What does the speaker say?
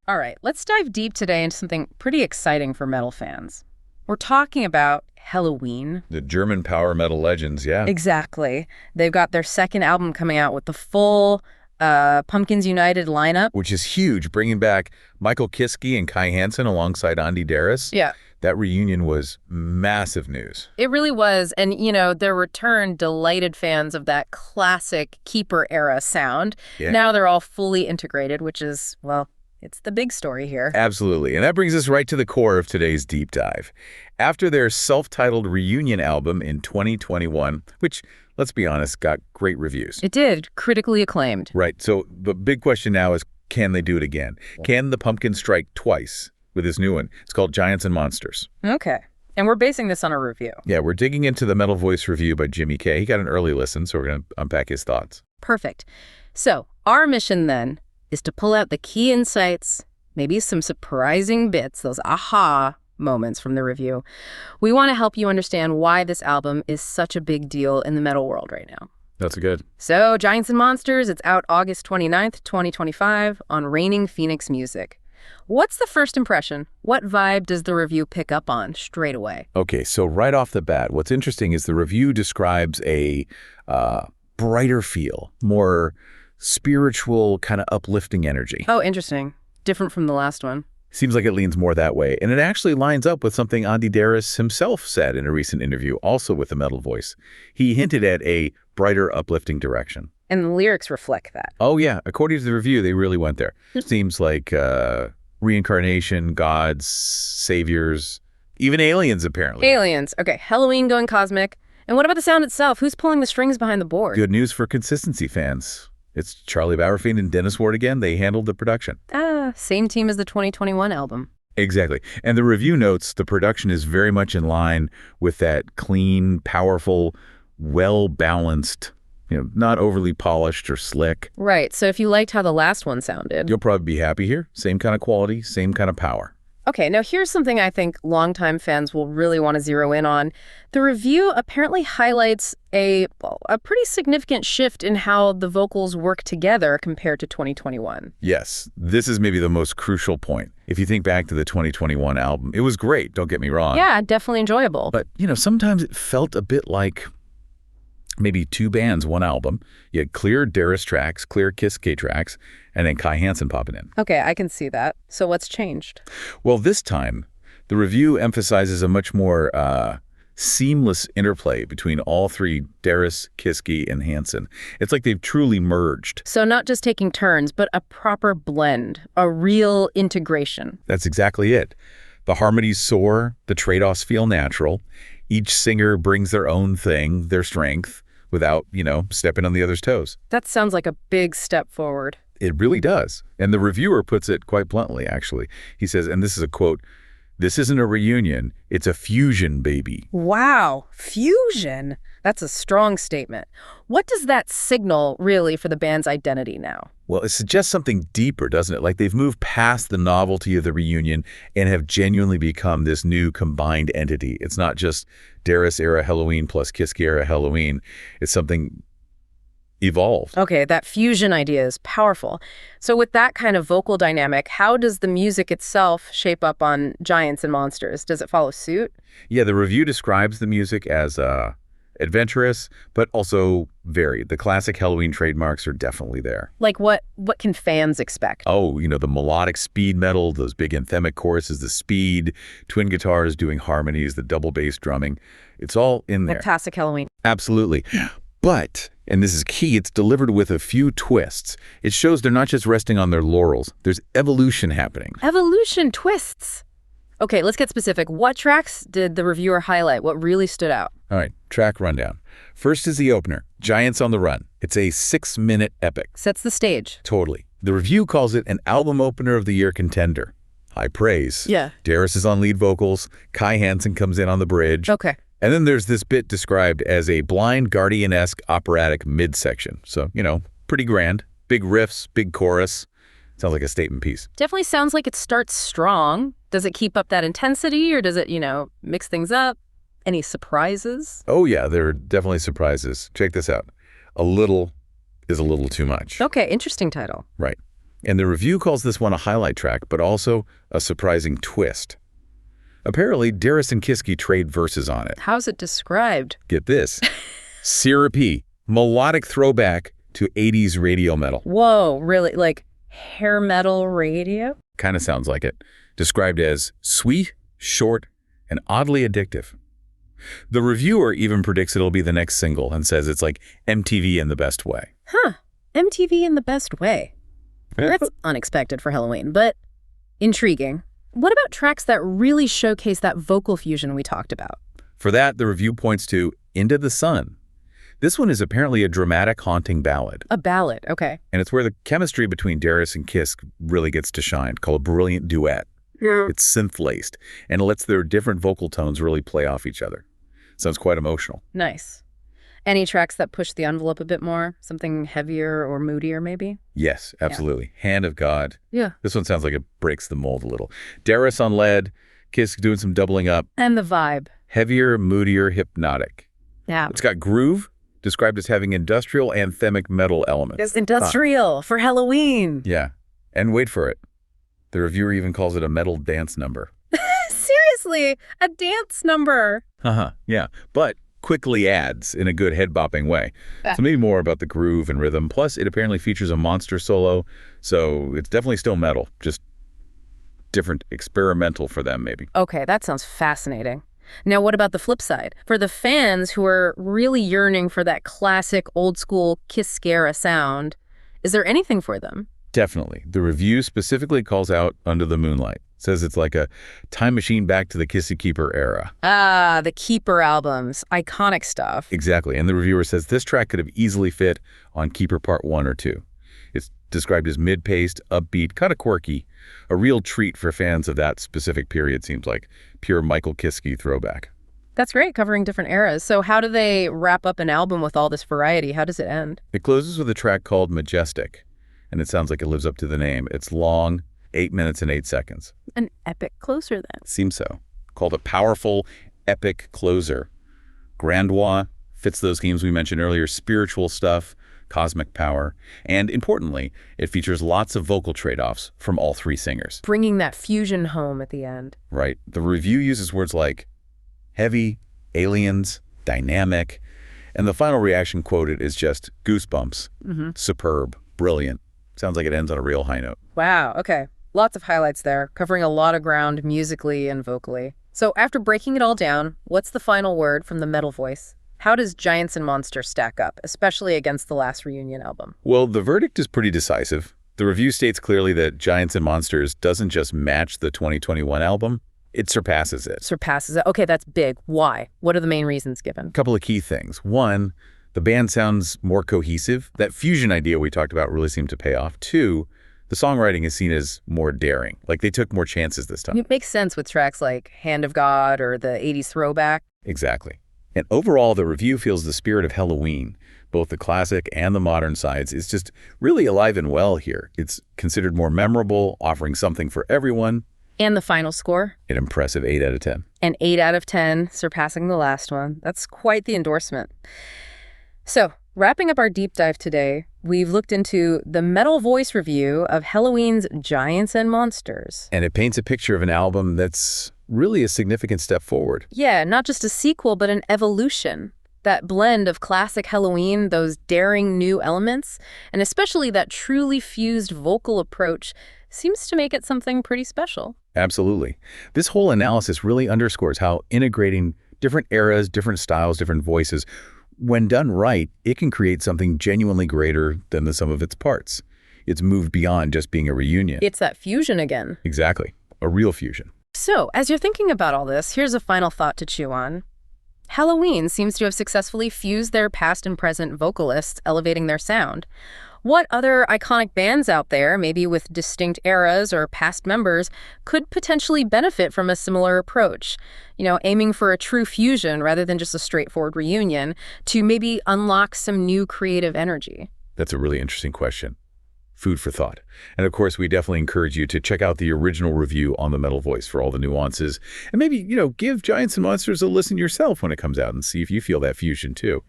All right, let's dive deep today into something pretty exciting for metal fans. We're talking about Helloween. The German power metal legends, yeah. Exactly. They've got their second album coming out with the full Pumpkins United lineup. Which is huge, bringing back Michael Kiske and Kai Hansen alongside Andy Darris. Yeah. That reunion was massive news. It really was. And, their return delighted fans of that classic Keeper era sound. Yeah. Now they're all fully integrated, which is, well, it's the big story here. Absolutely. And that brings us right to the core of today's deep dive. After their self-titled reunion album in 2021, which, let's be honest, got great reviews. It did. Critically acclaimed. Right. So the big question now is, can they do it again? Can the Pumpkins strike twice with this new one? It's called Giants and Monsters. Okay. And we're basing this on a review. Yeah, we're digging into the Metal Voice review by Jimmy K. He got an early listen, so we're going to unpack his thoughts. Perfect. So our mission then is to pull out the key insights, maybe some surprising bits, those aha moments from the review. We want to help you understand why this album is such a big deal in the metal world right now. That's good. So Giants and Monsters, it's out August 29th, 2025 on Reigning Phoenix Music. What's the first impression? What vibe does the review pick up on straight away? Okay, so right off the bat, what's interesting is the review describes a brighter feel, more spiritual, kind of uplifting energy. Oh, interesting. Different from the last one. Seems like it leans more that way. And it actually lines up with something Andy Darris himself said in a recent interview, also with the Metal Voice. He hinted at a brighter, uplifting direction. And the lyrics reflect that. Oh, yeah. According to the review, they really went there. Seems like reincarnation, gods, saviors, even aliens, apparently. Aliens. Okay, Helloween going cosmic. And what about the sound itself? Who's pulling the strings behind the board? Good news for consistency fans. It's Charlie Bauerfeind and Dennis Ward again. They handled the production. Same team as the 2021 album. Exactly. And the review notes the production is very much in line with that clean, powerful, well-balanced, not overly polished or slick. Right. So if you liked how the last one sounded, you'll probably be happy here. Same kind of quality, same kind of power. Okay, now here's something I think longtime fans will really want to zero in on. The review apparently highlights a pretty significant shift in how the vocals work together compared to 2021. Yes, this is maybe the most crucial point. If you think back to the 2021 album, it was great, don't get me wrong. Yeah, definitely enjoyable. But, sometimes it felt a bit like maybe two bands, one album. You had clear Darris tracks, clear Kiske tracks, and then Kai Hansen popping in. Okay, I can see that. So what's changed? Well, this time, the review emphasizes a much more seamless interplay between all three, Darris, Kiske, and Hansen. It's like they've truly merged. So not just taking turns, but a proper blend, a real integration. That's exactly it. The harmonies soar, the trade-offs feel natural. Each singer brings their own thing, their strength, without, stepping on the other's toes. That sounds like a big step forward. It really does. And the reviewer puts it quite bluntly, actually. He says, and this is a quote, "This isn't a reunion, it's a fusion, baby." Wow, fusion. That's a strong statement. What does that signal, really, for the band's identity now? Well, it suggests something deeper, doesn't it? Like they've moved past the novelty of the reunion and have genuinely become this new combined entity. It's not just Darris-era Helloween plus Kiske-era Helloween. It's something evolved. Okay, that fusion idea is powerful. So with that kind of vocal dynamic, how does the music itself shape up on Giants and Monsters? Does it follow suit? Yeah, the review describes the music as adventurous, but also varied. The classic Helloween trademarks are definitely there. Like what can fans expect? Oh, the melodic speed metal, those big anthemic choruses, the speed, twin guitars doing harmonies, the double bass drumming. It's all in there. Like classic Helloween. Absolutely. But, and this is key, it's delivered with a few twists. It shows they're not just resting on their laurels. There's evolution happening. Evolution, twists. Okay, let's get specific. What tracks did the reviewer highlight? What really stood out? All right, track rundown. First is the opener, Giants on the Run. It's a 6-minute epic. Sets the stage. Totally. The review calls it an album opener of the year contender. High praise. Yeah. Darris is on lead vocals. Kai Hansen comes in on the bridge. Okay. And then there's this bit described as a Blind Guardian-esque operatic midsection. So, pretty grand. Big riffs, big chorus. Sounds like a statement piece. Definitely sounds like it starts strong. Does it keep up that intensity, or does it, mix things up? Any surprises? Oh, yeah, there are definitely surprises. Check this out. A little is a little too much. Okay, interesting title. Right. And the review calls this one a highlight track, but also a surprising twist. Apparently, Darius and Kiski trade verses on it. How's it described? Get this. Syrupy, melodic throwback to 80s radio metal. Whoa, really? Like hair metal radio? Kind of sounds like it. Described as sweet, short, and oddly addictive. The reviewer even predicts it'll be the next single and says it's like MTV in the best way. Huh. MTV in the best way. That's unexpected for Helloween, but intriguing. What about tracks that really showcase that vocal fusion we talked about? For that, the review points to Into the Sun. This one is apparently a dramatic, haunting ballad. A ballad, okay. And it's where the chemistry between Darius and Kisk really gets to shine, called a brilliant duet. Yeah. It's synth-laced, and it lets their different vocal tones really play off each other. Sounds quite emotional. Nice. Any tracks that push the envelope a bit more? Something heavier or moodier, maybe? Yes, absolutely. Yeah. Hand of God. Yeah. This one sounds like it breaks the mold a little. Darius on lead, Kisk doing some doubling up. And the vibe. Heavier, moodier, hypnotic. Yeah. It's got groove, described as having industrial anthemic metal elements. It's industrial for Helloween. Yeah. And wait for it. The reviewer even calls it a metal dance number. Seriously, a dance number. Yeah. But quickly adds in a good head-bopping way. So maybe more about the groove and rhythm. Plus, it apparently features a monster solo, so it's definitely still metal, just different, experimental for them, maybe. Okay, that sounds fascinating. Now, what about the flip side? For the fans who are really yearning for that classic, old-school Kiskera sound, is there anything for them? Definitely. The review specifically calls out Under the Moonlight. Says it's like a time machine back to the Kissy Keeper era. Ah, the Keeper albums. Iconic stuff. Exactly. And the reviewer says this track could have easily fit on Keeper Part 1 or 2. It's described as mid-paced, upbeat, kind of quirky. A real treat for fans of that specific period, seems like. Pure Michael Kiske throwback. That's great, covering different eras. So how do they wrap up an album with all this variety? How does it end? It closes with a track called Majestic. And it sounds like it lives up to the name. It's long, 8 minutes and 8 seconds. An epic closer, then. Seems so. Called a powerful, epic closer. Grandois fits those themes we mentioned earlier, spiritual stuff, cosmic power, and importantly, it features lots of vocal trade-offs from all three singers. Bringing that fusion home at the end. Right. The review uses words like heavy, aliens, dynamic, and the final reaction quoted is just goosebumps, superb, brilliant. Sounds like it ends on a real high note. Wow, okay. Lots of highlights there, covering a lot of ground musically and vocally. So after breaking it all down, what's the final word from the metal voice? How does Giants and Monsters stack up, especially against the last reunion album? Well, the verdict is pretty decisive. The review states clearly that Giants and Monsters doesn't just match the 2021 album, it surpasses it. Surpasses it. Okay, that's big. Why? What are the main reasons given? A couple of key things. One, the band sounds more cohesive. That fusion idea we talked about really seemed to pay off. Two, the songwriting is seen as more daring. Like they took more chances this time. It makes sense with tracks like Hand of God or the 80s Throwback. Exactly. And overall, the review feels the spirit of Helloween, both the classic and the modern sides, is just really alive and well here. It's considered more memorable, offering something for everyone. And the final score? An impressive 8 out of 10. An 8 out of 10, surpassing the last one. That's quite the endorsement. So, wrapping up our deep dive today, we've looked into the metal voice review of Helloween's Giants and Monsters. And it paints a picture of an album that's really a significant step forward. Yeah, not just a sequel, but an evolution. That blend of classic Helloween, those daring new elements, and especially that truly fused vocal approach seems to make it something pretty special. Absolutely. This whole analysis really underscores how integrating different eras, different styles, different voices, when done right, it can create something genuinely greater than the sum of its parts. It's moved beyond just being a reunion. It's that fusion again. Exactly. A real fusion. So, as you're thinking about all this, here's a final thought to chew on. Helloween seems to have successfully fused their past and present vocalists, elevating their sound. What other iconic bands out there, maybe with distinct eras or past members, could potentially benefit from a similar approach? You know, aiming for a true fusion rather than just a straightforward reunion to maybe unlock some new creative energy? That's a really interesting question. Food for thought. And of course, we definitely encourage you to check out the original review on the Metal Voice for all the nuances. And maybe, give Giants and Monsters a listen yourself when it comes out and see if you feel that fusion too.